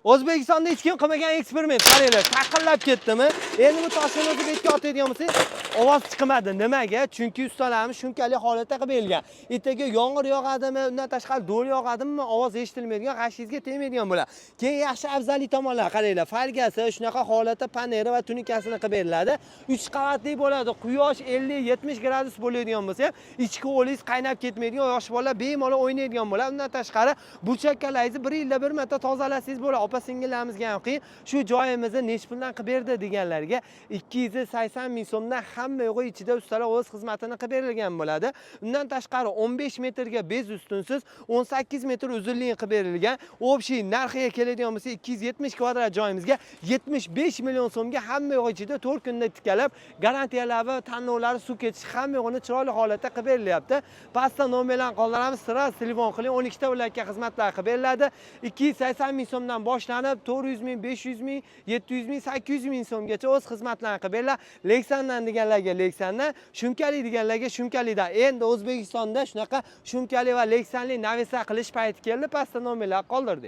O'zbekistonda hech kim qilmagan eksperiment. Qaranglar, taqinlab ketdimi? Endi bu toshni o'zi betga otadigan bo'lsa, ovoz chiqmadi. Nimaga? Chunki ustalarimiz shunchalik holatda qilib bergan. Ertaga yomg'ir yog'adimi, undan tashqari do'l yog'adimi, ovoz eshitilmaydigan, g'ashingizga tegmaydigan bo'ladi. Keyin yaxshi afzallik tomonlar qaranglar. Fargasi shunaqa holatda paneri va tunikasini qilib beriladi. 3 qavatli bo'ladi. Quyosh 50-70 gradus bo'ladigan bo'lsa, ichki o'lingiz qaynab ketmaydigan, yosh bolalar bemalol o'ynaydigan bo'ladi. Undan tashqari burchakkalangizni 1 yilda bir marta tozalasangiz bo'ladi. Opa-singillarimizga ham qiyin. Shu joyimizni necha puldan qilib berdi deganlarga 280 ming so'mdan hamma yo'g'i ichida ustalar o'z xizmatini qilib berilgan bo'ladi. Undan tashqari 15 metrga bez ustunsiz, 18 metr uzunligiga qilib berilgan. Общий narxiga keladigan bo'lsa 270 kvadrat joyimizga 75 million so'mga hamma yo'g'i ichida 4 kunda tikalab, garantiyalar va tanlovlari suv ketishi hamma yo'g'ini chiroyli holatda qilib berilyapti. Pastda nomerlarni qoldiramiz, sira telefon qiling, 12 ta viloyatga xizmatlar qilib beriladi. 280 ming so'mdan boshlanib 400 ming, 500 ming, 700 ming, 800 ming so'mgacha o'z xizmatlarini qilib beriladi. Lexandan deganlarga Lexandan, Shumkali deganlarga Shumkalidan. Endi O'zbekistonda shunaqa Shumkali va Lexanli navisa qilish payti keldi. Pastda nomerlar qoldirdik.